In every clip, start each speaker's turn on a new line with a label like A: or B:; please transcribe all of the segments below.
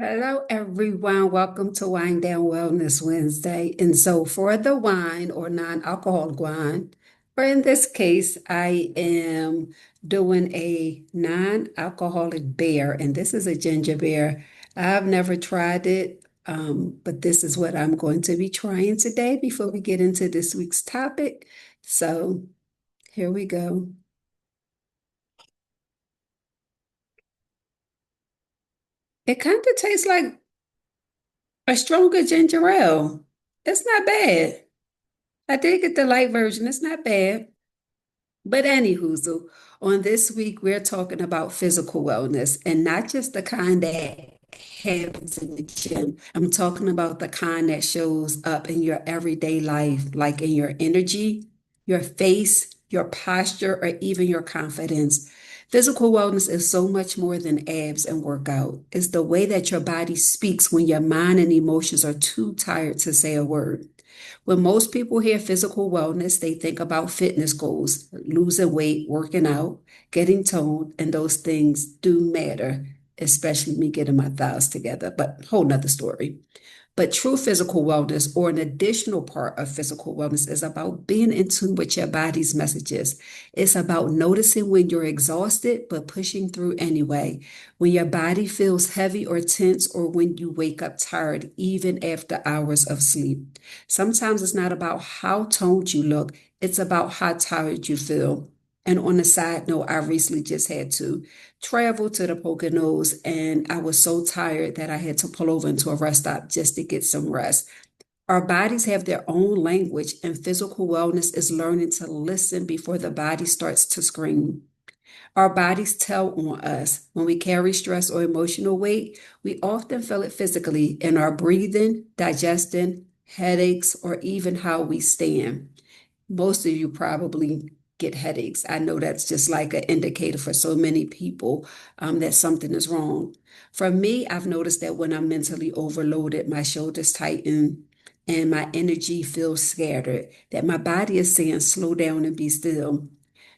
A: Hello, everyone. Welcome to Wine Down Wellness Wednesday. And so, for the wine or non-alcoholic wine, or in this case, I am doing a non-alcoholic beer, and this is a ginger beer. I've never tried it, but this is what I'm going to be trying today before we get into this week's topic. So, here we go. It kind of tastes like a stronger ginger ale. It's not bad. I did get the light version. It's not bad. But anywho, on this week, we're talking about physical wellness and not just the kind that happens in the gym. I'm talking about the kind that shows up in your everyday life, like in your energy, your face, your posture, or even your confidence. Physical wellness is so much more than abs and workout. It's the way that your body speaks when your mind and emotions are too tired to say a word. When most people hear physical wellness, they think about fitness goals, losing weight, working out, getting toned, and those things do matter, especially me getting my thighs together, but whole nother story. But true physical wellness, or an additional part of physical wellness, is about being in tune with your body's messages. It's about noticing when you're exhausted, but pushing through anyway, when your body feels heavy or tense, or when you wake up tired, even after hours of sleep. Sometimes it's not about how toned you look, it's about how tired you feel. And on a side note, I recently just had to travel to the Poconos, and I was so tired that I had to pull over into a rest stop just to get some rest. Our bodies have their own language, and physical wellness is learning to listen before the body starts to scream. Our bodies tell on us. When we carry stress or emotional weight, we often feel it physically in our breathing, digestion, headaches, or even how we stand. Most of you probably get headaches. I know that's just like an indicator for so many people that something is wrong. For me, I've noticed that when I'm mentally overloaded, my shoulders tighten and my energy feels scattered, that my body is saying, slow down and be still.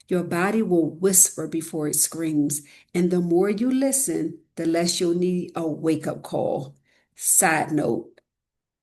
A: Your body will whisper before it screams, and the more you listen, the less you'll need a wake up call. Side note,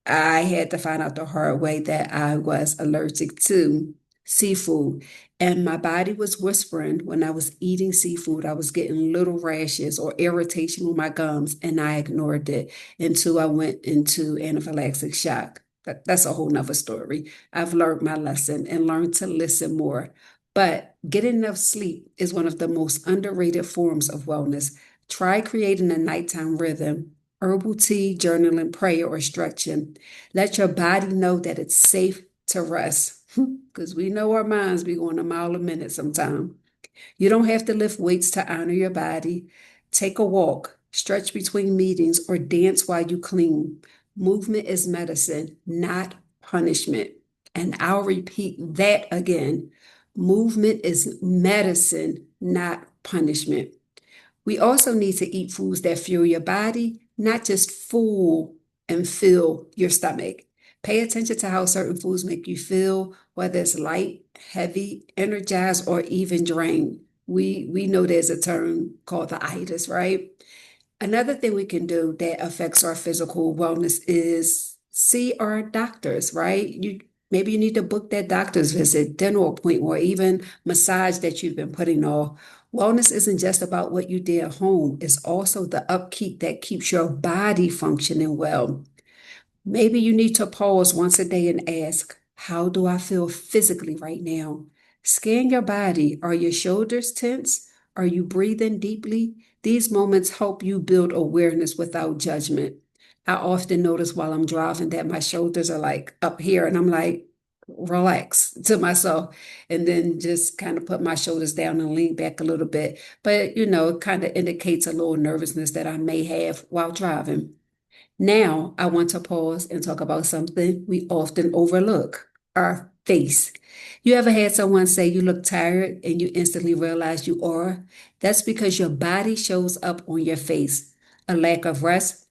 A: I had to find out the hard way that I was allergic to seafood. And my body was whispering when I was eating seafood. I was getting little rashes or irritation with my gums, and I ignored it until I went into anaphylactic shock. That's a whole nother story. I've learned my lesson and learned to listen more. But getting enough sleep is one of the most underrated forms of wellness. Try creating a nighttime rhythm, herbal tea, journaling, prayer, or stretching. Let your body know that it's safe to rest because we know our minds be going a mile a minute sometimes. You don't have to lift weights to honor your body. Take a walk, stretch between meetings, or dance while you clean. Movement is medicine, not punishment. And I'll repeat that again. Movement is medicine, not punishment. We also need to eat foods that fuel your body, not just full and fill your stomach. Pay attention to how certain foods make you feel, whether it's light, heavy, energized, or even drained. We know there's a term called the itis, right? Another thing we can do that affects our physical wellness is see our doctors, right? Maybe you need to book that doctor's visit, dental appointment, or even massage that you've been putting off. Wellness isn't just about what you did at home, it's also the upkeep that keeps your body functioning well. Maybe you need to pause once a day and ask, how do I feel physically right now? Scan your body. Are your shoulders tense? Are you breathing deeply? These moments help you build awareness without judgment. I often notice while I'm driving that my shoulders are like up here, and I'm like, relax to myself, and then just kind of put my shoulders down and lean back a little bit. But, it kind of indicates a little nervousness that I may have while driving. Now, I want to pause and talk about something we often overlook, our face. You ever had someone say you look tired and you instantly realize you are? That's because your body shows up on your face. A lack of rest,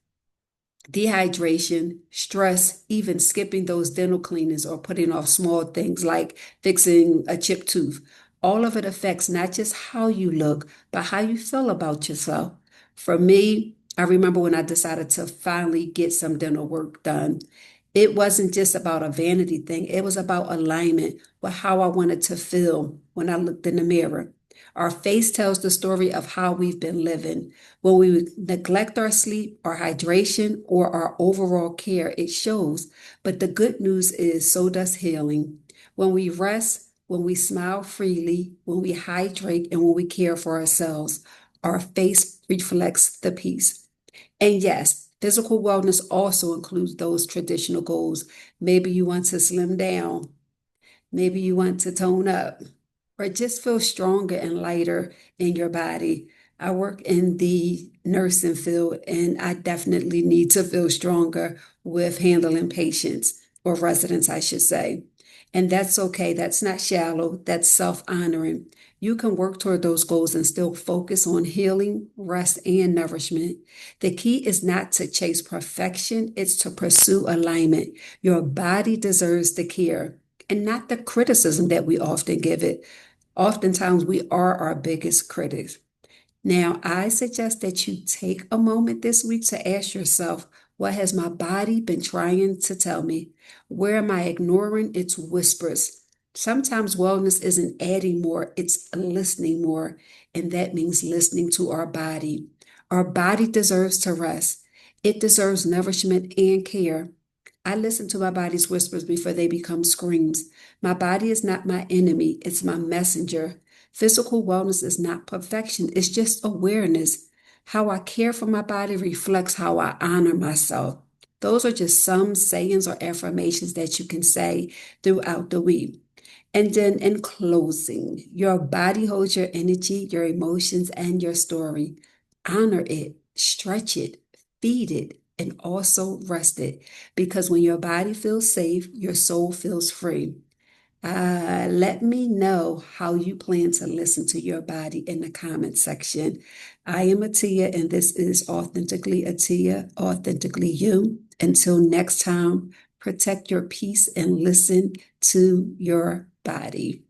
A: dehydration, stress, even skipping those dental cleanings or putting off small things like fixing a chipped tooth. All of it affects not just how you look, but how you feel about yourself. For me, I remember when I decided to finally get some dental work done. It wasn't just about a vanity thing, it was about alignment with how I wanted to feel when I looked in the mirror. Our face tells the story of how we've been living. When we neglect our sleep, our hydration, or our overall care, it shows. But the good news is, so does healing. When we rest, when we smile freely, when we hydrate, and when we care for ourselves, our face reflects the peace. And yes, physical wellness also includes those traditional goals. Maybe you want to slim down, maybe you want to tone up, or just feel stronger and lighter in your body. I work in the nursing field, and I definitely need to feel stronger with handling patients, or residents, I should say. And that's okay. That's not shallow, that's self-honoring. You can work toward those goals and still focus on healing, rest, and nourishment. The key is not to chase perfection, it's to pursue alignment. Your body deserves the care and not the criticism that we often give it. Oftentimes, we are our biggest critics. Now, I suggest that you take a moment this week to ask yourself, what has my body been trying to tell me? Where am I ignoring its whispers? Sometimes wellness isn't adding more, it's listening more. And that means listening to our body. Our body deserves to rest, it deserves nourishment and care. I listen to my body's whispers before they become screams. My body is not my enemy, it's my messenger. Physical wellness is not perfection, it's just awareness. How I care for my body reflects how I honor myself. Those are just some sayings or affirmations that you can say throughout the week. And then in closing, your body holds your energy, your emotions, and your story. Honor it, stretch it, feed it, and also rest it. Because when your body feels safe, your soul feels free. Let me know how you plan to listen to your body in the comment section. I am Atia, and this is Authentically Atia, Authentically You. Until next time, protect your peace and listen to your body.